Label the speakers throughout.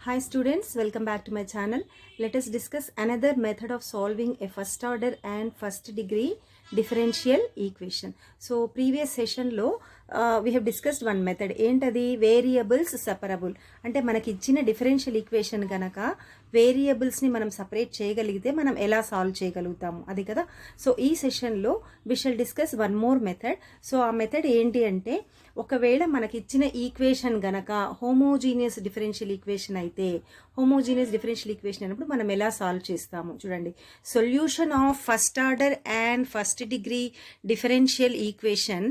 Speaker 1: Hi students, welcome back to my channel. Let us discuss another method of solving a first order and first degree differential equation. So previous session lo we have discussed one method. ఏంటది variables separable అంటే మనకి ఇచ్చిన differential equation గనక వేరియబుల్స్ని మనం separate చేయగలిగితే మనం ఎలా solve చేయగలుగుతాము అది కదా. సో ఈ సెషన్లో we shall discuss one more method. So ఆ మెథడ్ ఏంటి అంటే ఒకవేళ మనకి ఇచ్చిన ఈక్వేషన్ గనక హోమోజీనియస్ డిఫరెన్షియల్ ఈక్వేషన్ అయితే హోమోజీనియస్ డిఫరెన్షియల్ ఈక్వేషన్ అన్నప్పుడు మనం ఎలా సాల్వ్ చేస్తాము చూడండి. Solution of first order and first degree differential equation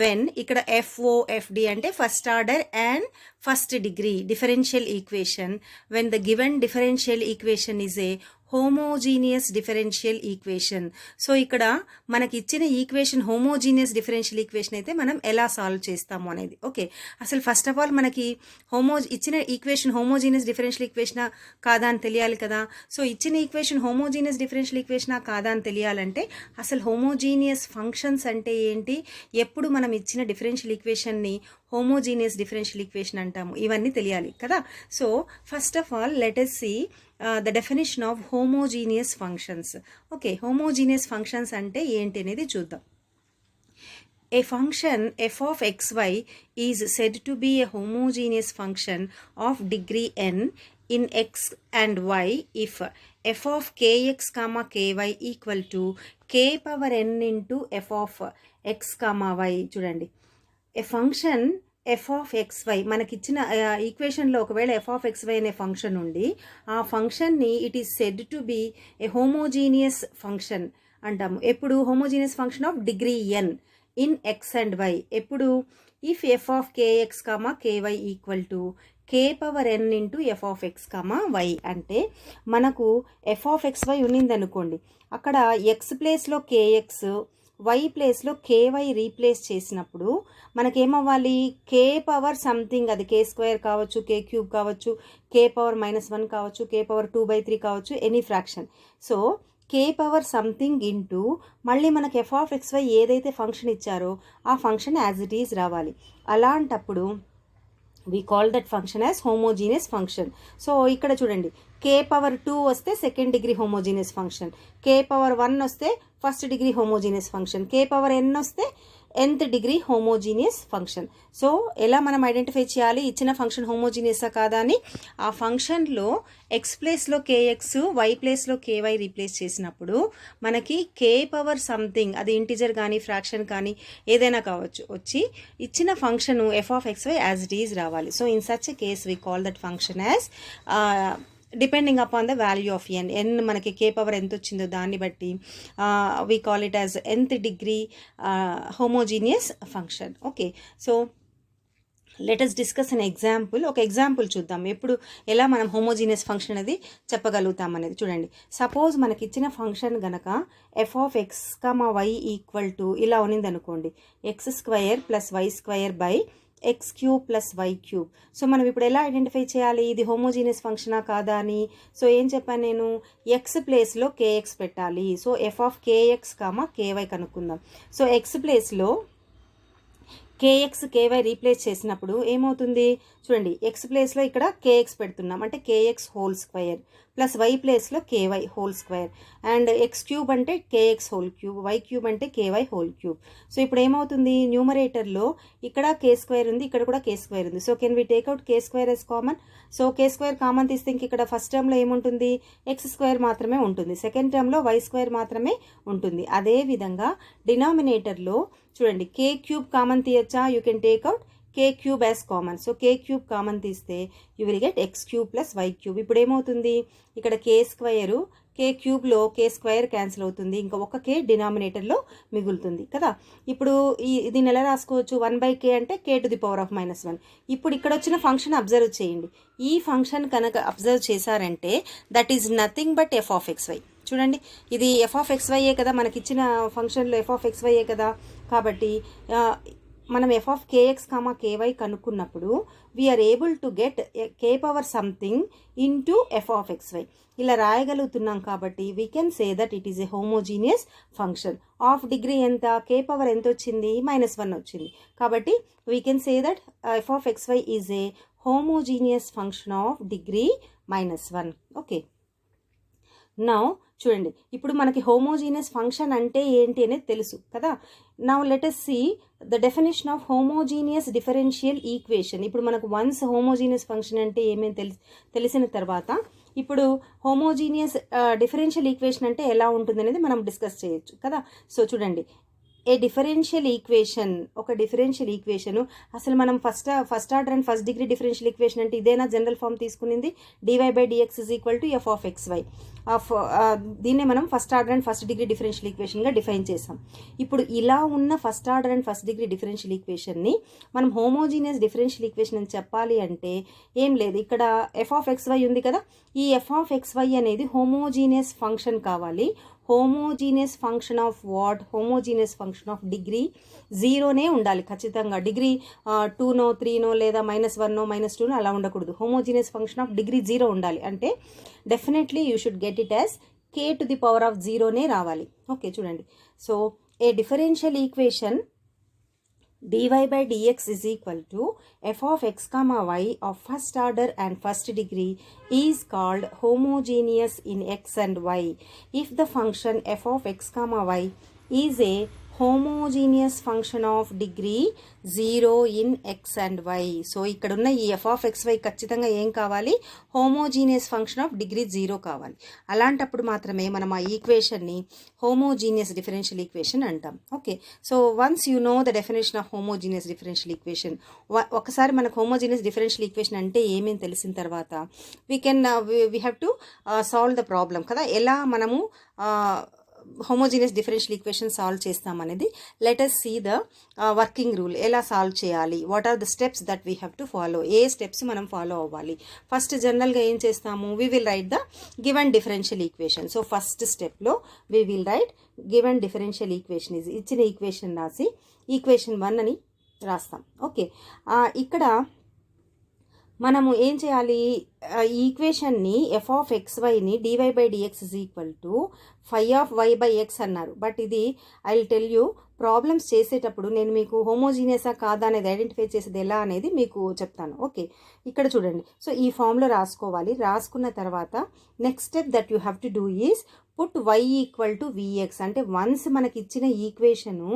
Speaker 1: when ఇక్కడ FOFD అంటే first order and first degree differential equation when the given differential equation is a homogeneous differential equation. So ఇక్కడ మనకి ఇచ్చిన ఈక్వేషన్ హోమోజీనియస్ డిఫరెన్షియల్ ఈక్వేషన్ అయితే మనం ఎలా solve చేస్తాము అనేది. ఓకే, అసలు ఫస్ట్ ఆఫ్ ఆల్ మనకి ఇచ్చిన ఈక్వేషన్ హోమోజీనియస్ డిఫరెన్షియల్ ఈక్వేషనా కాదా అని తెలియాలి కదా. సో ఇచ్చిన ఈక్వేషన్ హోమోజీనియస్ డిఫరెన్షియల్ ఈక్వేషనా కాదా అని తెలియాలంటే అసలు హోమోజీనియస్ ఫంక్షన్స్ అంటే ఏంటి, ఎప్పుడు మనం ఇచ్చిన డిఫరెన్షియల్ ఈక్వేషన్ని హోమోజీనియస్ డిఫరెన్షియల్ ఈక్వేషన్ అంటాము, ఇవన్నీ తెలియాలి కదా. So first of all let us see the definition of homogeneous functions. Okay, homogeneous functions అంటే ఏంటి అనేది చూద్దాం. A function f of xy is said to be a homogeneous function of degree n in x and y if f of kx comma ky equal to k power n into f of x comma y. చూడండి, a function f of x y మనకిచ్చిన ఈక్వేషన్లో ఒకవేళ f of x y అనే function ఉండి ఆ ఫంక్షన్ని it is said to be a homogeneous function అంటాము. ఎప్పుడు homogeneous function of degree n in x and y. ఎప్పుడు if f of k x comma k y equal to k power n into f of X comma y. అంటే మనకు f of X y ఉన్నిందనుకోండి, అక్కడ x ప్లేస్లో k x y ప్లేస్లో k y replace చేసినప్పుడు మనకేమవ్వాలి, కే power something, అది k square కావచ్చు, కే క్యూబ్ కావచ్చు, కే పవర్ -1 కావచ్చు, కే పవర్ 2/3 కావచ్చు, ఎనీ ఫ్రాక్షన్. సో కే పవర్ సంథింగ్ ఇంటూ మళ్ళీ మనకి ఎఫ్ ఆఫ్ ఎక్స్ వై ఏదైతే ఫంక్షన్ ఇచ్చారో ఆ ఫంక్షన్ యాజ్ ఇట్ ఈజ్ రావాలి. అలాంటప్పుడు we call that function as homogeneous function. So ఇక్కడ చూడండి, k పవర్ 2 వస్తే second degree homogeneous function, k power 1 వస్తే first degree homogeneous function, k power n వస్తే nth degree homogeneous function. So ఎలా మనం identify చేయాలి ఇచ్చిన ఫంక్షన్ హోమోజీనియసా కాదా అని? ఆ ఫంక్షన్లో ఎక్స్ ప్లేస్లో కేఎక్స్ వై ప్లేస్లో కేవై రీప్లేస్ చేసినప్పుడు మనకి కే పవర్ సంథింగ్, అది ఇంటిజర్ కానీ ఫ్రాక్షన్ కానీ ఏదైనా కావచ్చు, వచ్చి ఇచ్చిన function f of X y as it is రావాలి. So in such a case we call that function as depending upon the value of n. N మనకి కే పవర్ ఎంత వచ్చిందో దాన్ని బట్టి we call it as nth degree homogeneous function. Okay, so let us discuss an example. ఒక example చూద్దాం ఎప్పుడు ఎలా మనం హోమోజీనియస్ ఫంక్షన్ అనేది చెప్పగలుగుతాం అనేది. చూడండి, సపోజ్ మనకి ఇచ్చిన ఫంక్షన్ గనక F of X comma Y equal to ఇలా ఉన్నింది అనుకోండి, x² + y² by x³ + y³. So మనం ఇప్పుడు ఎలా ఐడెంటిఫై చేయాలి ఇది హోమోజీనియస్ ఫంక్షనా కాదా అని? సో ఏం చెప్పాను నేను, ఎక్స్ ప్లేస్లో కేఎక్స్ పెట్టాలి. So f of k x comma k y కనుక్కుందాం. సో ఎక్స్ ప్లేస్లో కేఎక్స్ కేవై రీప్లేస్ చేసినప్పుడు ఏమవుతుంది చూడండి, ఎక్స్ ప్లేస్లో ఇక్కడ కేఎక్స్ పెడుతున్నాం అంటే k x whole square plus y ప్లేస్లో k y whole square and x³ అంటే కేఎక్స్ హోల్ క్యూబ్, y³ అంటే కేవై హోల్ క్యూబ్. సో ఇప్పుడు ఏమవుతుంది, న్యూమరేటర్లో ఇక్కడ k² ఉంది, ఇక్కడ కూడా k² ఉంది. So can we take out k² as common. So k² common తీస్తే ఇంక ఇక్కడ ఫస్ట్ టర్మ్లో ఏముంటుంది, x² మాత్రమే ఉంటుంది, సెకండ్ టర్మ్లో y² మాత్రమే ఉంటుంది. అదేవిధంగా డినామినేటర్లో చూడండి k³ కామన్ తీయచ్చా, you can take out k³ as common. So k³ common తీస్తే you will get x³ + y³. ఇప్పుడు ఏమవుతుంది, ఇక్కడ k² k³ k² క్యాన్సిల్ అవుతుంది, ఇంకా ఒక k డినామినేటర్లో మిగులుతుంది కదా. ఇప్పుడు దీన్ని ఎలా రాసుకోవచ్చు, 1/k అంటే k⁻⁻1. ఇప్పుడు ఇక్కడ వచ్చిన ఫంక్షన్ అబ్జర్వ్ చేయండి. ఈ ఫంక్షన్ కనుక అబ్జర్వ్ చేశారంటే that is nothing but F of X Y. చూడండి, ఇది ఎఫ్ ఆఫ్ ఎక్స్ వైయే కదా, మనకి ఇచ్చిన ఫంక్షన్లో ఎఫ్ ఆఫ్ ఎక్స్ వైయే కదా. కాబట్టి మనం f of k x comma k y కనుక్కున్నప్పుడు we are able to get k power something into f of X y ఇలా రాయగలుగుతున్నాం. కాబట్టి we can say that it is a homogeneous function. Of degree ఎంత, k power ఎంత వచ్చింది, -1 వచ్చింది. కాబట్టి we can say that f of X y is a homogeneous function of degree -1. Okay, now చూడండి, ఇప్పుడు మనకి హోమోజీనియస్ ఫంక్షన్ అంటే ఏంటి అనేది తెలుసు కదా. Now let us see the definition of homogeneous differential equation. ఇప్పుడు మనకు వన్స్ హోమోజీనియస్ ఫంక్షన్ అంటే ఏమేమి తెలిసిన తర్వాత ఇప్పుడు హోమోజీనియస్ డిఫరెన్షియల్ ఈక్వేషన్ అంటే ఎలా ఉంటుంది అనేది మనం డిస్కస్ చేయొచ్చు కదా. సో చూడండి, ఏ డిఫరెన్షియల్ ఈక్వేషన్, ఒక డిఫరెన్షియల్ ఈక్వేషను అసలు మనం first order and first degree differential equation అంటే ఇదేనా జనరల్ ఫామ్ తీసుకునింది, dy/dx = f(x)y. దీన్నే మనం first order and first degree differential ఈక్వేషన్గా డిఫైన్ చేసాం. ఇప్పుడు ఇలా ఉన్న first order and first degree differential ఈక్వేషన్ని మనం హోమోజీనియస్ డిఫరెన్షియల్ ఈక్వేషన్ అని చెప్పాలి అంటే ఏం లేదు, ఇక్కడ f(xy) ఉంది కదా, ఈ f(xy) అనేది హోమోజీనియస్ ఫంక్షన్ కావాలి. Homogeneous function of what? Homogeneous function of degree 0నే ఉండాలి ఖచ్చితంగా. డిగ్రీ 2నో 3నో లేదా -1నో -2నో అలా ఉండకూడదు. హోమోజీనియస్ ఫంక్షన్ ఆఫ్ డిగ్రీ 0 ఉండాలి అంటే definitely you should get it as k⁴ రావాలి. ఓకే చూడండి, so a differential equation dy/dx f(x, y) of first order and first degree is called homogeneous in x and y if the function f(x, y) is a homogeneous function of degree 0 in x and y. So ఇక్కడ ఉన్న ఈ f(xy) ఖచ్చితంగా ఏం కావాలి? Homogeneous function of degree 0 కావాలి. అలాంటప్పుడు మాత్రమే మనం ఆ ఈక్వేషన్ని హోమోజీనియస్ డిఫరెన్షియల్ ఈక్వేషన్ అంటాం. Okay, so once you know the definition of homogeneous differential equation, ఒకసారి మనకు హోమోజీనియస్ డిఫరెన్షియల్ ఈక్వేషన్ అంటే ఏమేమి తెలిసిన తర్వాత we have to solve the problem కదా. ఎలా మనము హోమోజీనియస్ డిఫరెన్షియల్ ఈక్వేషన్ సాల్వ్ చేస్తామనేది let us see the working rule. ఎలా సాల్వ్ చేయాలి, what are the steps that we have to follow, ఏ స్టెప్స్ మనం ఫాలో అవ్వాలి. ఫస్ట్ జనరల్గా ఏం చేస్తాము, we will write the given differential equation. So first స్టెప్లో we will write given differential equation, ఇచ్చిన ఈక్వేషన్ రాసి ఈక్వేషన్ 1 అని రాస్తాం. ఓకే, ఇక్కడ మనము ఏం చేయాలి, ఈ ఈక్వేషన్ని f(xy)ని dy/dx =φy/x అన్నారు. బట్ ఇది I will tell you, problems చేసేటప్పుడు నేను మీకు హోమోజీనియసా కాదా అనేది ఐడెంటిఫై చేసేది ఎలా అనేది మీకు చెప్తాను. ఓకే, ఇక్కడ చూడండి, సో ఈ ఫామ్లో రాసుకోవాలి. రాసుకున్న తర్వాత next step that you have to do is put y = vx. అంటే వన్స్ మనకి ఇచ్చిన ఈక్వేషను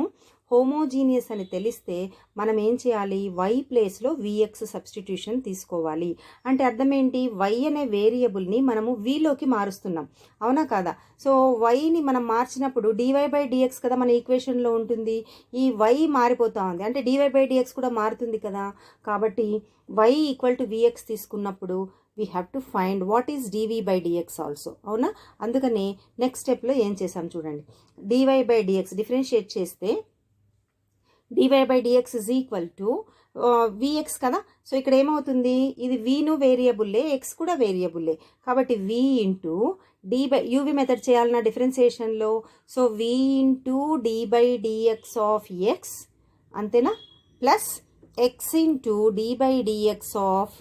Speaker 1: హోమోజీనియస్ అని తెలిస్తే మనం ఏం చేయాలి, y ప్లేస్లో vx సబ్స్టిట్యూషన్ తీసుకోవాలి. అంటే అర్థం ఏంటి, y అనే వేరియబుల్ని మనము vలోకి మారుస్తున్నాం, అవునా కాదా. సో yని మనం మార్చినప్పుడు dy/dx కదా మన ఈక్వేషన్లో ఉంటుంది, ఈ y మారిపోతా ఉంది అంటే dy/dx కూడా మారుతుంది కదా. కాబట్టి y = vx తీసుకున్నప్పుడు we have to find what is dv/dx also, అవునా. అందుకని నెక్స్ట్ స్టెప్లో ఏం చేసాం చూడండి, dy/dx డిఫరెన్షియేట్ చేస్తే dy/dx vx కదా. సో ఇక్కడ ఏమవుతుంది, ఇది vను వేరియబుల్లే, x కూడా వేరియబుల్లే, కాబట్టి v ఇంటూ uv మెథడ్ చేయాలన్న డిఫరెన్సియేషన్లో. So v into d/dx of x అంతేనా, plus x into d/dx of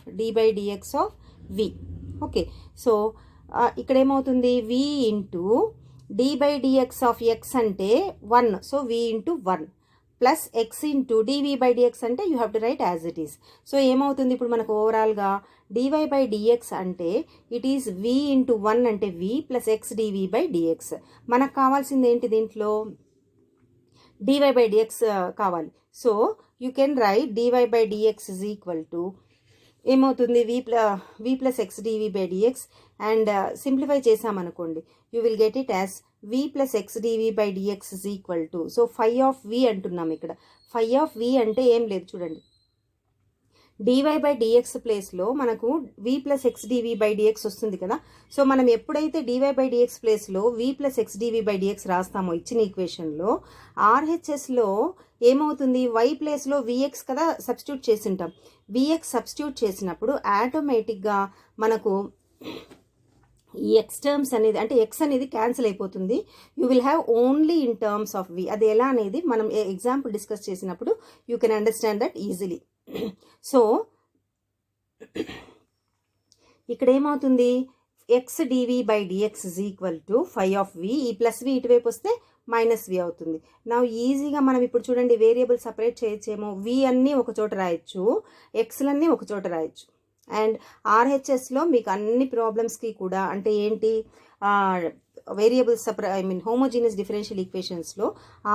Speaker 1: v. Okay, so ఇక్కడ ఏమవుతుంది, v into d/dx of x అంటే 1, so v into 1 plus x into dv/dx అంటే you have to write as it is. So ఏమవుతుంది ఇప్పుడు మనకు ఓవరాల్గా dy/dx అంటే ఇట్ ఈస్ v ఇంటూ 1 అంటే v ప్లస్ x dv/dx. మనకు కావాల్సింది ఏంటి, దీంట్లో dy/dx కావాలి. So you can right dy/dx ఏమవుతుంది, v plus x dv/dx and simplify చేసామనుకోండి you will get it as v plus x dv/dx so φ(v) అంటున్నాం ఇక్కడ. φ(v) అంటే ఏం లేదు చూడండి, dy/dx ప్లేస్లో మనకు v ప్లస్ x dv/dx వస్తుంది కదా. సో మనం ఎప్పుడైతే dy/dx ప్లేస్లో v ప్లస్ x dv/dx రాస్తామో ఇచ్చిన ఈక్వేషన్లో, RHSలో ఏమవుతుంది, y ప్లేస్లో vx కదా సబ్స్టిట్యూట్ చేసింటాం. vx సబ్స్టిట్యూట్ చేసినప్పుడు ఆటోమేటిక్గా మనకు ఈ ఎక్స్ టర్మ్స్ అనేది అంటే ఎక్స్ అనేది క్యాన్సిల్ అయిపోతుంది. You will have only in terms of v. అది ఎలా అనేది మనం ఎగ్జాంపుల్ డిస్కస్ చేసినప్పుడు you can understand that easily. So ఇక్కడ ఏమవుతుంది, ఎక్స్ dv/dx φ(v). ఈ ప్లస్ వి ఇటువైపు వస్తే మైనస్ వి అవుతుంది. నా ఈజీగా మనం ఇప్పుడు చూడండి వేరియబుల్ సపరేట్ చేయొచ్చేమో, వి అన్నీ ఒక చోట రాయొచ్చు, ఎక్స్లన్నీ ఒక చోట రాయొచ్చు. అండ్ ఆర్హెచ్ఎస్లో మీకు అన్ని ప్రాబ్లమ్స్కి కూడా అంటే ఏంటి వేరియబుల్స్ హోమోజీనియస్ డిఫరెన్షియల్ ఈక్వేషన్స్లో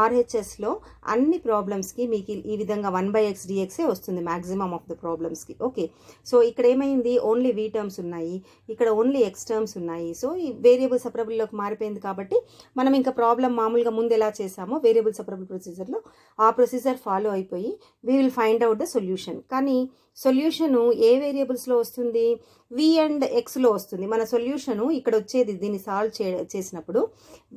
Speaker 1: ఆర్హెచ్ఎస్లో అన్ని ప్రాబ్లమ్స్కి మీకు ఈ విధంగా 1/x dxే వస్తుంది మ్యాక్సిమం ఆఫ్ ద ప్రాబ్లమ్స్కి. ఓకే, సో ఇక్కడ ఏమైంది, ఓన్లీ v టర్మ్స్ ఉన్నాయి, ఇక్కడ ఓన్లీ x టర్మ్స్ ఉన్నాయి. సో ఈ వేరియబుల్ సపరబుల్లోకి మారిపోయింది కాబట్టి మనం ఇంకా ప్రాబ్లం మామూలుగా ముందు ఎలా చేసామో వేరియబుల్ సపరబుల్ ప్రొసీజర్లో ఆ ప్రొసీజర్ ఫాలో అయిపోయి we will find out the solution. కానీ సొల్యూషను ఏ వేరియబుల్స్లో వస్తుంది, v అండ్ xలో వస్తుంది. మన సొల్యూషను ఇక్కడ వచ్చేది దీన్ని సాల్వ్ చేసినప్పుడు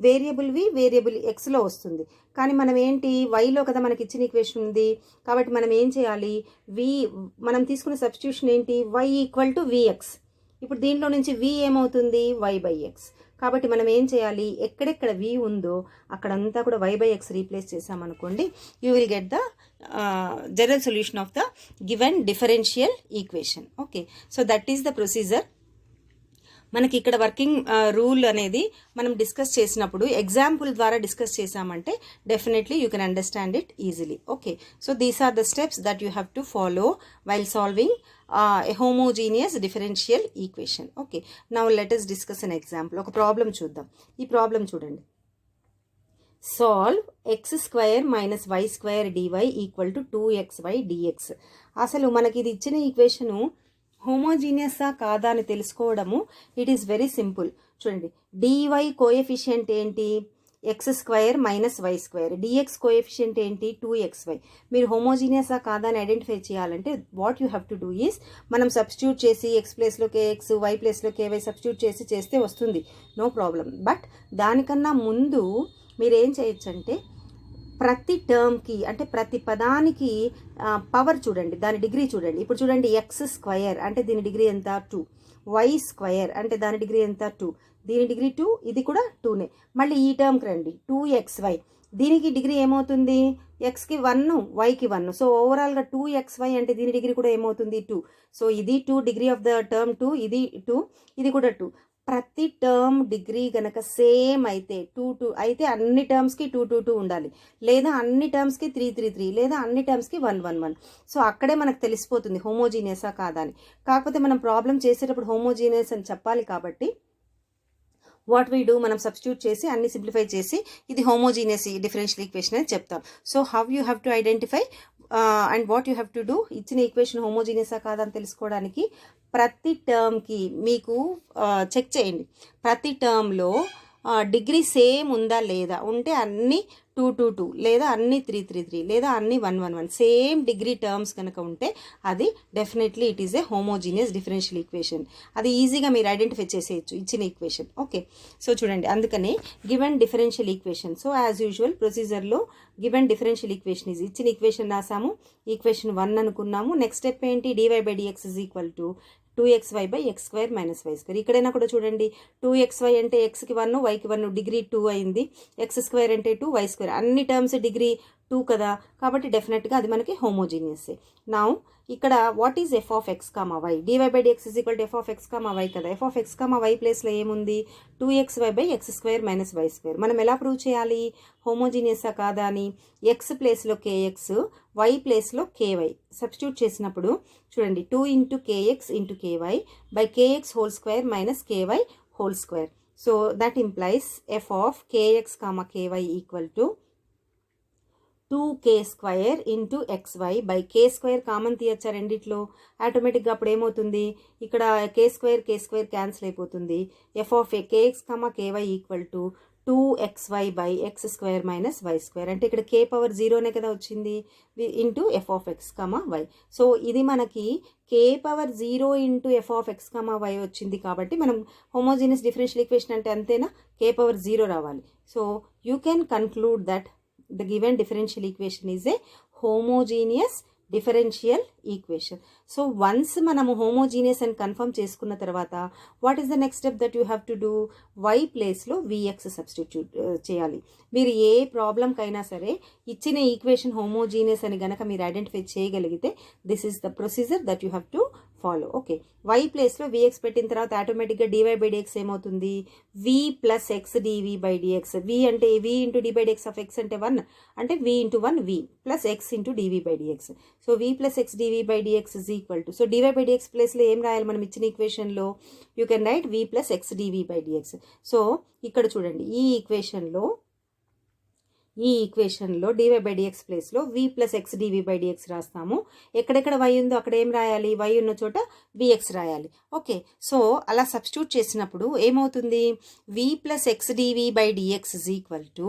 Speaker 1: వేరియబుల్ v వేరియబుల్ xలో వస్తుంది. కానీ మనం ఏంటి వైలో కదా మనకి ఇచ్చిన ఈక్వేషన్ ఉంది కాబట్టి మనం ఏం చేయాలి, మనం తీసుకున్న సబ్స్టిట్యూషన్ ఏంటి, y = vx. ఇప్పుడు దీంట్లో నుంచి v ఏమవుతుంది, y/x. కాబట్టి మనం ఏం చేయాలి, ఎక్కడెక్కడ v ఉందో అక్కడంతా కూడా y/x రీప్లేస్ చేసామనుకోండి, you will get the general solution of the given differential equation. Okay, so that is the procedure. మనకి ఇక్కడ వర్కింగ్ రూల్ అనేది మనం డిస్కస్ చేసినప్పుడు ఎగ్జాంపుల్ ద్వారా డిస్కస్ చేసామంటే definitely you can understand it easily. Okay, so these are the steps that you have to follow while solving a homogeneous differential equation. Okay, now let us discuss an example. ఒక problem చూద్దాం. ఈ problem చూడండి, solve x² - y² dy = 2xy dx. అసలు మనకి ఇది ఇచ్చిన equation హోమోజీనియసా కాదా అని తెలుసుకోవడము ఇట్ ఈస్ వెరీ సింపుల్. చూడండి, dy కోఎఫిషియంట్ ఏంటి, x² - y², dx కోఎఫిషియంట్ ఏంటి, 2xy. మీరు హోమోజీనియసా కాదా అని ఐడెంటిఫై చేయాలంటే what you have to do is, మనం సబ్స్టిట్యూట్ చేసి x ప్లేస్లో kx, y ప్లేస్లో ky సబ్స్టిట్యూట్ చేస్తే వస్తుంది, నో ప్రాబ్లం. బట్ దానికన్నా ముందు మీరు ఏం చేయొచ్చంటే ప్రతి టర్మ్కి అంటే ప్రతి పదానికి పవర్ చూడండి, దాని డిగ్రీ చూడండి. ఇప్పుడు చూడండి, x² అంటే దీని డిగ్రీ ఎంత, 2. y² అంటే దాని డిగ్రీ ఎంత, 2. దీని డిగ్రీ 2, ఇది కూడా 2నే. మళ్ళీ ఈ టర్మ్కి రండి, 2xy. దీనికి డిగ్రీ ఏమవుతుంది, xకి 1, yకి 1. సో ఓవరాల్గా 2xy అంటే దీని డిగ్రీ కూడా ఏమవుతుంది, 2. సో ఇది 2, డిగ్రీ ఆఫ్ ద టర్మ్ 2, ఇది 2, ఇది కూడా 2. ప్రతి టర్మ్ డిగ్రీ కనుక సేమ్ అయితే 2 అయితే అన్ని టర్మ్స్కి 2 ఉండాలి, లేదా అన్ని టర్మ్స్కి 3 లేదా అన్ని టర్మ్స్కి 1 సో అక్కడే మనకు తెలిసిపోతుంది హోమోజీనియసా కాదా అని. కాకపోతే మనం ప్రాబ్లం చేసేటప్పుడు హోమోజీనియస్ అని చెప్పాలి కాబట్టి వాట్ వీ డూ, మనం సబ్స్టిట్యూట్ చేసి అన్ని సింప్లిఫై చేసి ఇది హోమోజీనియస్ డిఫరెన్షియల్ ఈక్వేషన్ అని చెప్తాం. So how you have to identify and what you have to do, ఇచ్చిన ఈక్వేషన్ హోమోజీనియసా కాదా అని తెలుసుకోవడానికి ప్రతి టర్మ్కి మీకు చెక్ చేయండి, ప్రతి టర్మ్లో డిగ్రీ సేమ్ ఉందా లేదా, ఉంటే అన్ని 2 లేదా అన్ని 3 లేదా అన్ని 1 సేమ్ డిగ్రీ టర్మ్స్ కనుక ఉంటే అది definitely it is a homogeneous differential equation. అది ఈజీగా మీరు ఐడెంటిఫై చేసేయచ్చు ఇచ్చిన ఈక్వేషన్. ఓకే, సో చూడండి, అందుకనే given differential equation. So as usual ప్రొసీజర్లో గివెన్ డిఫరెన్షియల్ ఈక్వేషన్ ఈజ్ ఇచ్చిన ఈక్వేషన్ రాసాము, ఈక్వేషన్ 1 అనుకున్నాము. నెక్స్ట్ స్టెప్ ఏంటి, dy/dx = 2xy/x² - y². ఇక్కడైనా కూడా చూడండి, 2xy అంటే xకి 1, yకి 1, డిగ్రీ 2 అయింది. x² అంటే 2, y², అన్ని టర్మ్స్ డిగ్రీ 2 కదా, కాబట్టి డెఫినెట్గా అది మనకి హోమోజీనియస్. నౌ ఇక్కడ what is f of x, y, dy/dx = f of x, y కదా. f of x, y ప్లేస్లో ఏముంది, 2xy/x² - y². మనం ఎలా ప్రూవ్ చేయాలి హోమోజీనియసా కాదా అని, x ప్లేస్లో kx, y ప్లేస్లో ky సబ్స్టిట్యూట్ చేసినప్పుడు చూడండి, 2 × kx × ky/kx² - ky². So that implies f of kx, ky = 2k² × xy/k² common తీయచ్చా రెండిట్లో, ఆటోమేటిక్గా అప్పుడు ఏమవుతుంది, ఇక్కడ k² క్యాన్సిల్ అయిపోతుంది. f of kx, ky = 2xy/x² - y². అంటే ఇక్కడ k⁻0నే కదా వచ్చింది, into f of x, y. So ఇది మనకి k⁻0 × f of x, y వచ్చింది కాబట్టి మనం హోమోజీనియస్ డిఫరెన్షియల్ ఈక్వేషన్ అంటే అంతేనా, k⁻0 రావాలి. So you can conclude that the given differential equation is a homogeneous differential equation. So once మనము homogeneous అని కన్ఫర్మ్ చేసుకున్న తర్వాత what is the next step that you have to do, y ప్లేస్లో vx substitute చేయాలి. మీరు ఏ ప్రాబ్లంకైనా సరే ఇచ్చిన equation homogeneous అని గనక మీరు ఐడెంటిఫై చేయగలిగితే this is the procedure that you have to follow. Okay, y ప్లేస్లో విఎక్స్ పెట్టిన తర్వాత ఆటోమేటిక్గా డివై బై డిఎక్స్ ఏమవుతుంది, v plus x DV by dx. V అంటే v into d by dx of x అంటే 1, అంటే v into 1 v plus x into dv by dx. So v plus x DV by dx is equal to, so dy by dx ప్లేస్లో ఏం రాయాలి మనం ఇచ్చిన ఈక్వేషన్లో, you can write v plus x DV by dx. So ఇక్కడ చూడండి ఈ ఈక్వేషన్లో డివై బై డిఎక్స్ ప్లేస్లో v plus x DV by dx రాస్తాము. ఎక్కడెక్కడ వై ఉందో అక్కడ ఏం రాయాలి, వై ఉన్న చోట విఎక్స్ రాయాలి. ఓకే, సో అలా సబ్స్టిట్యూట్ చేసినప్పుడు ఏమవుతుంది, v plus x DV by dx is equal to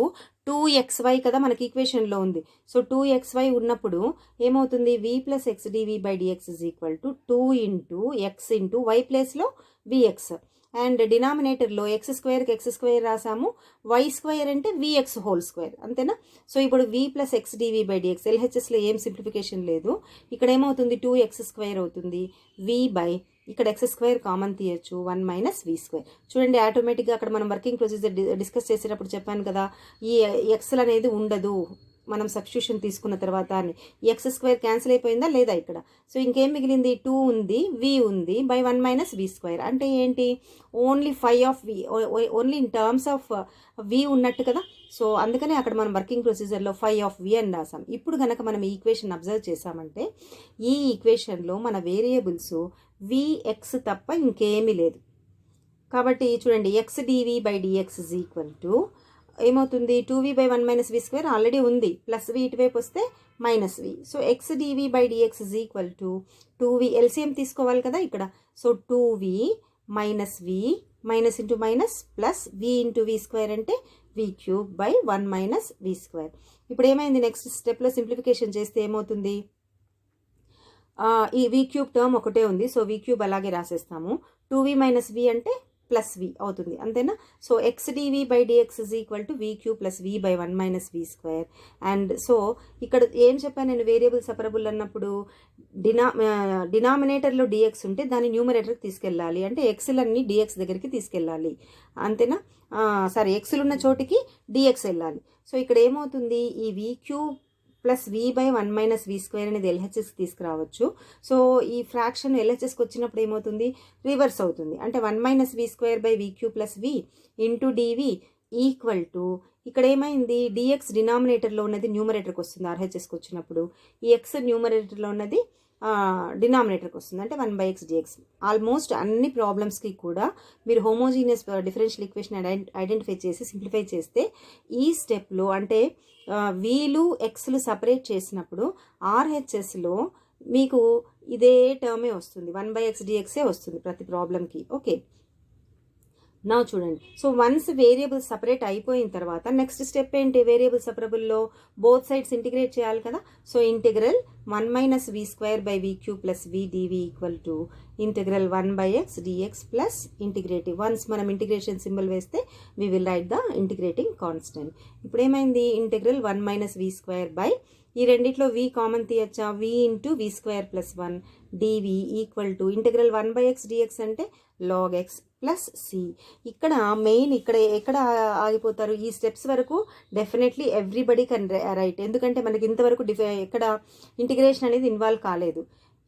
Speaker 1: 2xy కదా మనకి ఈక్వేషన్లో ఉంది. సో 2xy ఉన్నప్పుడు ఏమవుతుంది, v plus x DV by dx is equal to 2 into x into y ప్లేస్లో విఎక్స్, అండ్ డినామినేటర్లో ఎక్స్ స్క్వేర్కి ఎక్స్ స్క్వేర్ రాసాము, వై స్క్వేర్ అంటే విఎక్స్ హోల్ స్క్వేర్, అంతేనా. సో ఇప్పుడు v plus x DV by dx, ఎల్హెచ్ఎస్లో ఏం సింప్లిఫికేషన్ లేదు. ఇక్కడ ఏమవుతుంది, 2x స్క్వేర్ అవుతుంది, వి బై ఇక్కడ ఎక్స్ స్క్వేర్ కామన్ తీయచ్చు, 1 మైనస్ వి స్క్వేర్. చూడండి ఆటోమేటిక్గా అక్కడ మనం వర్కింగ్ ప్రొసీజర్ డిస్కస్ చేసేటప్పుడు చెప్పాను కదా, ఈ ఎక్స్లు అనేది ఉండదు మనం సబ్స్టిట్యూషన్ తీసుకున్న తర్వాత అని. ఎక్స్ స్క్వేర్ క్యాన్సిల్ అయిపోయిందా లేదా ఇక్కడ. సో ఇంకేం మిగిలింది, 2 ఉంది, వి ఉంది, బై 1 మైనస్ వి స్క్వేర్ అంటే ఏంటి, only 5 of v, only in terms of v ఉన్నట్టు కదా. సో అందుకనే అక్కడ మనం వర్కింగ్ ప్రొసీజర్లో 5 ఆఫ్ వి అని రాసాం. ఇప్పుడు కనుక మనం ఈ ఈక్వేషన్ అబ్జర్వ్ చేసామంటే ఈ ఈక్వేషన్లో మన వేరియబుల్స్ విఎక్స్ తప్ప ఇంకేమీ లేదు. కాబట్టి చూడండి x DV by dx is equal to ఏమవుతుంది, 2v by 1 minus we square already ఉంది, ప్లస్ వి ఇటువైపు వస్తే minus v. So x dv by dx is equal to 2v, LCM తీసుకోవాలి కదా ఇక్కడ. So 2v minus v, minus into minus plus వి into వి square అంటే v cube by 1 minus we square. ఇప్పుడు ఏమైంది, next స్టెప్లో simplification చేస్తే ఏమవుతుంది, ఈ వి క్యూబ్ టర్మ్ ఒకటే ఉంది, సో వి క్యూబ్ అలాగే రాసేస్తాము. 2v మైనస్ వి అంటే ప్లస్ వి అవుతుంది, అంతేనా. So x dv by dx is equal to V queue plus we by 1 minus we square. And so ఇక్కడ ఏం చెప్పాను నేను, వేరియబుల్ సెపరబుల్ అన్నప్పుడు డినామినేటర్లో డిఎక్స్ ఉంటే దాన్ని న్యూమరేటర్కి తీసుకెళ్ళాలి, అంటే ఎక్స్లన్నీ డిఎక్స్ దగ్గరికి తీసుకెళ్ళాలి, అంతేనా. సారీ, ఎక్స్లు ఉన్న చోటికి డిఎక్స్ వెళ్ళాలి. సో ఇక్కడ ఏమవుతుంది, ఈ v queue plus we by 1 minus we square అనేది ఎల్హెచ్ఎస్కి తీసుకురావచ్చు. సో ఈ ఫ్రాక్షన్ ఎల్హెచ్ఎస్కి వచ్చినప్పుడు ఏమవుతుంది, రివర్స్ అవుతుంది, అంటే 1 minus we square by we queue plus we into DV equal to, ఇక్కడ ఏమైంది, డిఎక్స్ డినామినేటర్లో ఉన్నది న్యూమరేటర్కి వస్తుంది ఆర్హెచ్ఎస్కి వచ్చినప్పుడు, ఈ ఎక్స్ న్యూమరేటర్లో ఉన్నది డినామినేటర్కి వస్తుంది, అంటే 1/x dx. ఆల్మోస్ట్ అన్ని ప్రాబ్లమ్స్కి కూడా మీరు హోమోజీనియస్ డిఫరెన్షియల్ ఈక్వేషన్ ఐడెంటిఫై చేసి సింప్లిఫై చేస్తే ఈ స్టెప్లో, అంటే వీలు ఎక్స్లు సపరేట్ చేసినప్పుడు ఆర్హెచ్ఎస్లో మీకు ఇదే టర్మే వస్తుంది, 1/x dx వస్తుంది ప్రతి ప్రాబ్లంకి. ఓకే, నా చూడండి. సో వన్స్ వేరియబుల్ సపరేట్ అయిపోయిన తర్వాత నెక్స్ట్ స్టెప్ ఏంటి, వేరియబుల్ సపరబుల్లో బోత్ సైడ్స్ ఇంటిగ్రేట్ చేయాలి కదా. So integral 1 minus we square by we queue plus v dv equal to integral 1/x dx plus integrative. Once మనం ఇంటిగ్రేషన్ సింబల్ వేస్తే we will write the integrating constant. ఇప్పుడు ఏమైంది, integral 1 minus we square by, ఈ రెండిట్లో v common తీయచ్చా, v into we square plus 1 dv equal to integral 1/x dx అంటే log x plus C. ఇక్కడ main ఎక్కడ ఆగిపోతారు, ఈ స్టెప్స్ వరకు డెఫినెట్లీ ఎవ్రీబడి కెన్ రైట్, ఎందుకంటే మనకి ఇంతవరకు ఎక్కడ ఇంటిగ్రేషన్ అనేది ఇన్వాల్వ్ కాలేదు.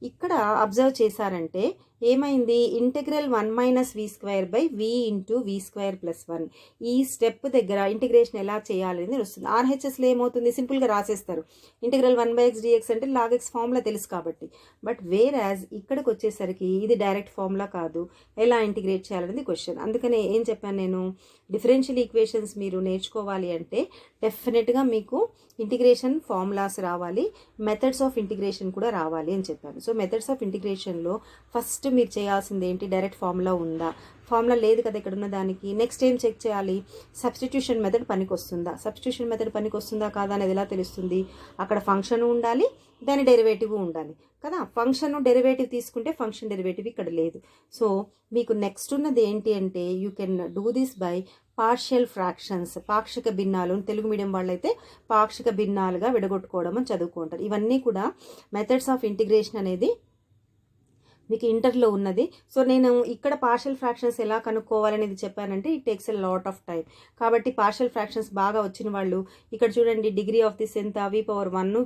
Speaker 1: ఇక్కడ అబ్జర్వ్ చేశారంటే ఏమైంది, integral 1 minus we square by V into we square plus 1, ఈ స్టెప్ దగ్గర ఇంటిగ్రేషన్ ఎలా చేయాలి అనేది వస్తుంది. ఆర్హెచ్ఎస్లో ఏమవుతుంది, సింపుల్గా రాసేస్తారు, ఇంటిగ్రల్ 1/x dx అంటే log x ఫార్ములా తెలుసు కాబట్టి. బట్ వేర్ యాజ్ ఇక్కడికి వచ్చేసరికి ఇది డైరెక్ట్ ఫార్ములా కాదు, ఎలా ఇంటిగ్రేట్ చేయాలనేది క్వశ్చన్. అందుకనే ఏం చెప్పాను నేను, డిఫరెన్షియల్ ఈక్వేషన్స్ మీరు నేర్చుకోవాలి అంటే డెఫినెట్గా మీకు ఇంటిగ్రేషన్ ఫార్ములాస్ రావాలి, మెథడ్స్ ఆఫ్ ఇంటిగ్రేషన్ కూడా రావాలి అని చెప్పాను. సో మెథడ్స్ ఆఫ్ ఇంటిగ్రేషన్లో ఫస్ట్ మీరు చేయాల్సింది ఏంటి, డైరెక్ట్ ఫార్ములా ఉందా, ఫార్ములా లేదు కదా ఇక్కడ ఉన్న దానికి. నెక్స్ట్ ఏం చెక్ చేయాలి, సబ్స్టిట్యూషన్ మెథడ్ పనికి వస్తుందా, సబ్స్టిట్యూషన్ మెథడ్ పనికి వస్తుందా కాదా అనేది ఎలా తెలుస్తుంది, అక్కడ ఫంక్షన్ ఉండాలి, దాని డెరివేటివ్ ఉండాలి కదా. ఫంక్షన్ డెరివేటివ్ తీసుకుంటే ఫంక్షన్ డెరివేటివ్ ఇక్కడ లేదు. సో మీకు నెక్స్ట్ ఉన్నది ఏంటి అంటే, you can do this by partial fractions, పాక్షిక భిన్నాలు, తెలుగు మీడియం వాళ్ళైతే పాక్షిక భిన్నాలుగా విడగొట్టుకోవడం అని చదువుకుంటారు. ఇవన్నీ కూడా మెథడ్స్ ఆఫ్ ఇంటిగ్రేషన్ అనేది మీకు ఇంటర్లో ఉన్నది. సో నేను ఇక్కడ పార్షియల్ ఫ్రాక్షన్స్ ఎలా కనుక్కోవాలనేది చెప్పానంటే it takes a lot of time. కాబట్టి పార్షియల్ ఫ్రాక్షన్స్ బాగా వచ్చిన వాళ్ళు ఇక్కడ చూడండి, డిగ్రీ ఆఫ్ దిస్ ఎంత, v⁴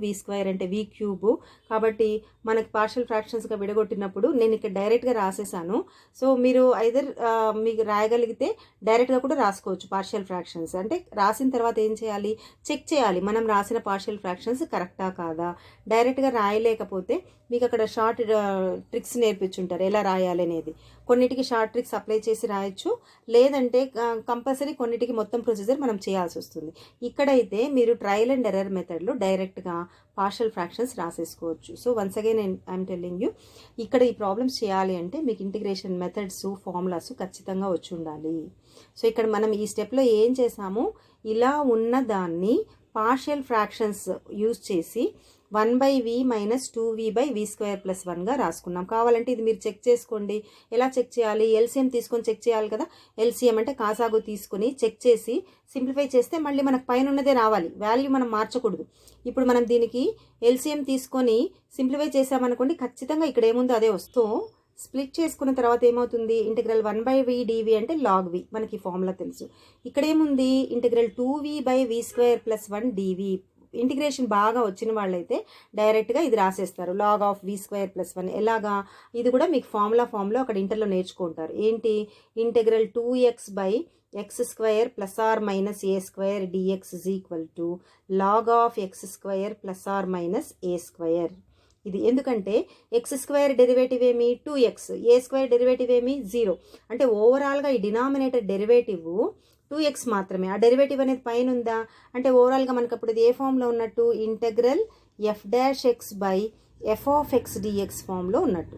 Speaker 1: v² అంటే v³ కాబట్టి మనకి పార్షియల్ ఫ్రాక్షన్స్గా విడగొట్టినప్పుడు నేను ఇక్కడ డైరెక్ట్గా రాసేసాను. సో మీరు ఐదర్ మీకు రాయగలిగితే డైరెక్ట్గా కూడా రాసుకోవచ్చు పార్షియల్ ఫ్రాక్షన్స్. అంటే రాసిన తర్వాత ఏం చేయాలి, చెక్ చేయాలి మనం రాసిన పార్షియల్ ఫ్రాక్షన్స్ కరెక్టా కాదా. డైరెక్ట్గా రాయలేకపోతే మీకు అక్కడ షార్ట్ ట్రిక్స్ నేర్పించుంటారు ఎలా రాయాలి అనేది. కొన్నిటికి షార్ట్ ట్రిక్స్ అప్లై చేసి రాయొచ్చు, లేదంటే కంపల్సరీ కొన్నిటికి మొత్తం ప్రొసీజర్ మనం చేయాల్సి వస్తుంది. ఇక్కడైతే మీరు ట్రయల్ అండ్ ఎర్రర్ మెథడ్లో డైరెక్ట్గా పార్షియల్ ఫ్రాక్షన్స్ రాసేసుకోవచ్చు. So once again I'm telling you, ఇక్కడ ఈ ప్రాబ్లమ్స్ చేయాలి అంటే మీకు ఇంటిగ్రేషన్ మెథడ్స్ ఫార్ములాస్ ఖచ్చితంగా వచ్చి ఉండాలి. సో ఇక్కడ మనం ఈ స్టెప్లో ఏం చేసాము, ఇలా ఉన్న దాన్ని పార్షియల్ ఫ్రాక్షన్స్ యూజ్ చేసి 1/v - 2v/v² + 1గా రాసుకున్నాం. కావాలంటే ఇది మీరు చెక్ చేసుకోండి. ఎలా చెక్ చేయాలి, ఎల్సిఎం తీసుకొని చెక్ చేయాలి కదా. ఎల్సిఎం అంటే కాసాగు తీసుకొని చెక్ చేసి సింప్లిఫై చేస్తే మళ్ళీ మనకు పైన ఉన్నదే రావాలి, వాల్యూ మనం మార్చకూడదు. ఇప్పుడు మనం దీనికి ఎల్సిఎం తీసుకొని సింప్లిఫై చేసామనుకోండి, ఖచ్చితంగా ఇక్కడ ఏముందో అదే వస్తూ స్ప్లిట్ చేసుకున్న తర్వాత ఏమవుతుంది, ఇంటిగ్రల్ 1/v dv అంటే log v, మనకి ఫార్ములా తెలుసు. ఇక్కడ ఏముంది, ఇంటిగ్రల్ 2v/v² + 1 dv. ఇంటిగ్రేషన్ బాగా వచ్చిన వాళ్ళైతే డైరెక్ట్గా ఇది రాసేస్తారు, log of v² + 1. ఎలాగా, ఇది కూడా మీకు ఫార్ములో అక్కడ ఇంటర్లో నేర్చుకుంటారు. ఏంటి, integral 2x/x² ± a² dx = log of x² ± a². ఇది ఎందుకంటే x² డెరివేటివ్ ఏమి 2x, a² డెరివేటివ్ ఏమి 0. అంటే ఓవరాల్గా ఈ డినామినేటర్ డెరివేటివ్ 2x మాత్రమే. ఆ డెరివేటివ్ అనేది పైన ఉందా అంటే ఓవరాల్గా మనకు అప్పుడు ఇది ఏ ఫామ్లో ఉన్నట్టు, ఇంటగ్రల్ f'(x/f(x) dx ఫామ్లో ఉన్నట్టు.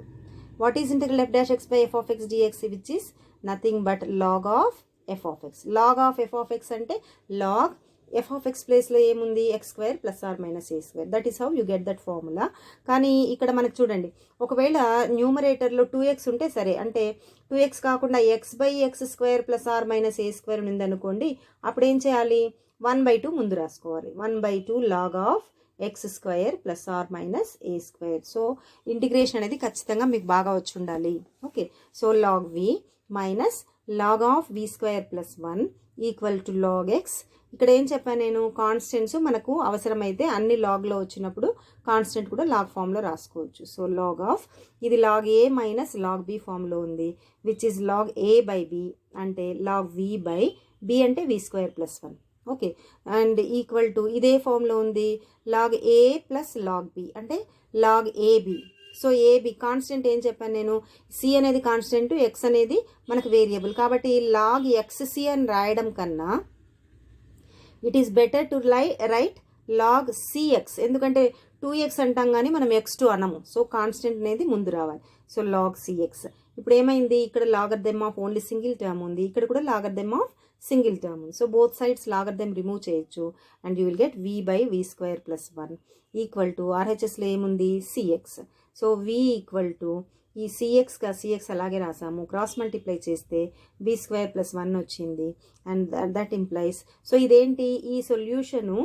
Speaker 1: What is integral f'(x/f(x) dx, which is nothing but log of f(x). log of f(x) అంటే log f(x) ప్లేస్లో ఏముంది, x² ± a². That is how you get that formula. కానీ ఇక్కడ మనకు చూడండి, ఒకవేళ న్యూమరేటర్లో 2x ఉంటే సరే, అంటే 2x కాకుండా x/x² ± a² ఉందనుకోండి, అప్పుడు ఏం చేయాలి, 1/2 ముందు రాసుకోవాలి. 1/2 log of x² ± a². So integration అనేది ఖచ్చితంగా మీకు బాగా వచ్చి ఉండాలి. Okay, so log v minus log of v² + 1 = log x. ఇక్కడ ఏం చెప్పాను నేను, కాన్స్టెంట్స్ మనకు అవసరమైతే అన్ని లాగ్లో వచ్చినప్పుడు కాన్స్టెంట్ కూడా లాగ్ ఫామ్లో రాసుకోవచ్చు. సో లాగ్ ఆఫ్, ఇది log a - log b ఫామ్లో ఉంది, విచ్ ఈజ్ log a/b అంటే log v/b అంటే v² + 1. Okay, and equal to ఇదే ఫామ్లో ఉంది log a + log b అంటే log ab. సో ఏబి కాన్స్టెంట్ ఏం చెప్పాను నేను, సి అనేది కాన్స్టెంట్, ఎక్స్ అనేది మనకు వేరియబుల్. కాబట్టి log xc అని రాయడం కన్నా it is better to right log cx, ఎందుకంటే 2x అంటాం కానీ మనం x2 అనము. సో కాన్స్టెంట్ అనేది ముందు రావాలి. So log cx. ఇప్పుడు ఏమైంది, ఇక్కడ logarithm of only single term ఉంది, ఇక్కడ కూడా లాగర్థమ్ ఆఫ్ సింగిల్ టర్మ్ ఉంది. So both sides logarithm remove చేయొచ్చు and you will get v/v² + 1 = RHSలో ఏముంది cx. సో v = ఈ cx అలాగే రాసాము, క్రాస్ మల్టిప్లై చేస్తే v² + 1 వచ్చింది. అండ్ దట్ ఇంప్లైస్, సో ఇదేంటి, ఈ సొల్యూషను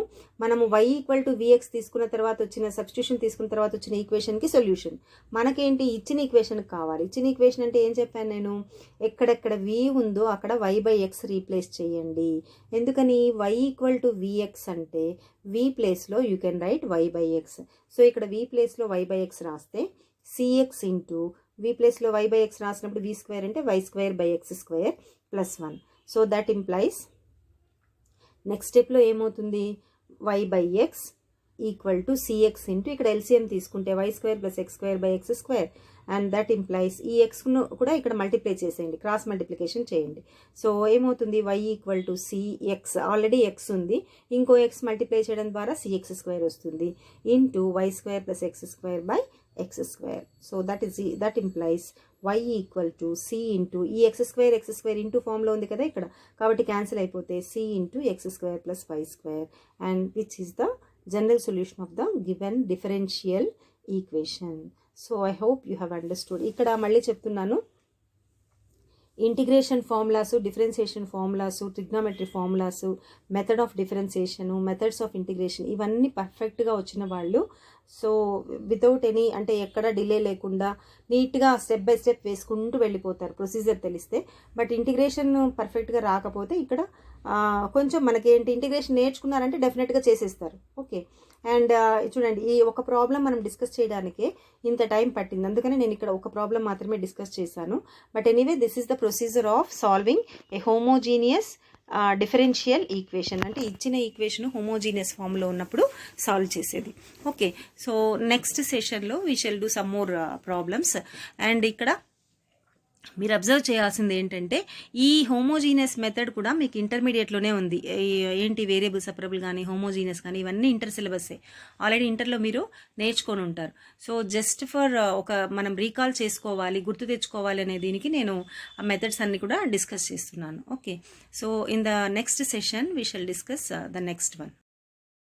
Speaker 1: మనము y = vx తీసుకున్న తర్వాత వచ్చిన సబ్స్టిట్యూషన్ తీసుకున్న తర్వాత వచ్చిన ఈక్వేషన్కి సొల్యూషన్. మనకేంటి, ఇచ్చిన ఈక్వేషన్కి కావాలి. ఇచ్చిన ఈక్వేషన్ అంటే ఏం చెప్పాను నేను, ఎక్కడెక్కడ v ఉందో అక్కడ y/x రీప్లేస్ చేయండి. ఎందుకని, y = vx అంటే v ప్లేస్లో you can right y/x. So ఇక్కడ v ప్లేస్లో y/x రాస్తే cx ఇంటూ v ప్లేస్లో y/x రాసినప్పుడు v² అంటే y² + x² + 1. So that implies next స్టెప్లో ఏమవుతుంది, y/x = cx ఇంటూ ఇక్కడ ఎల్సిఎం తీసుకుంటే y² + x² / x². And that implies ఈ ఎక్స్ను కూడా ఇక్కడ మల్టిప్లై చేసేయండి, క్రాస్ మల్టిప్లికేషన్ చేయండి. సో ఏమవుతుంది, y = cx, ఆల్రెడీ x ఉంది, ఇంకో x మల్టిప్లై చేయడం ద్వారా cx² వస్తుంది into y² + x² / x². So that implies y = c into ఈ x² ఇంటూ ఫామ్లో ఉంది కదా ఇక్కడ, కాబట్టి క్యాన్సిల్ అయిపోతే c ఇంటూ x² + y², and which is the general solution of the given differential equation. So I hope you have understood. ఇక్కడ మళ్ళీ చెప్తున్నాను, integration formulas, differentiation formulas, trigonometry formulas, method of differentiation, methods of integration, ఇవన్నీ పర్ఫెక్ట్గా వచ్చిన వాళ్ళు so without any అంటే ఎక్కడ delay లేకుండా నీట్గా స్టెప్ బై స్టెప్ వేసుకుంటూ వెళ్ళిపోతారు ప్రొసీజర్ తెలిస్తే. బట్ ఇంటిగ్రేషన్ పర్ఫెక్ట్గా రాకపోతే ఇక్కడ కొంచెం మనకి ఏంటి ఇంటిగ్రేషన్ నేర్చుకున్నారంటే డెఫినెట్గా చేసేస్తారు. ఓకే, అండ్ చూడండి ఈ ఒక ప్రాబ్లం మనం డిస్కస్ చేయడానికే ఇంత టైం పట్టింది, అందుకని నేను ఇక్కడ ఒక ప్రాబ్లం మాత్రమే డిస్కస్ చేశాను. But anyway this is the procedure of solving A homogeneous differential equation. అంటే ఇచ్చిన ఈక్వేషన్ హోమోజీనియస్ ఫామ్లో ఉన్నప్పుడు సాల్వ్ చేసేది. ఓకే, సో నెక్స్ట్ సెషన్లో we shall do some more problems. And ఇక్కడ మీరు అబ్జర్వ్ చేయాల్సింది ఏంటంటే ఈ హోమోజీనియస్ మెథడ్ కూడా మీకు ఇంటర్మీడియట్లోనే ఉంది. ఏంటి వేరియబుల్ సెపరబుల్ కానీ హోమోజీనియస్ కానీ ఇవన్నీ ఇంటర్ సిలబస్సే, ఆల్రెడీ ఇంటర్లో మీరు నేర్చుకొని ఉంటారు. సో జస్ట్ ఫర్ ఒక మనం రీకాల్ చేసుకోవాలి, గుర్తు తెచ్చుకోవాలి అనే దీనికి నేను ఆ మెథడ్స్ అన్ని కూడా డిస్కస్ చేస్తున్నాను. Okay, so in the next session we shall discuss the next one.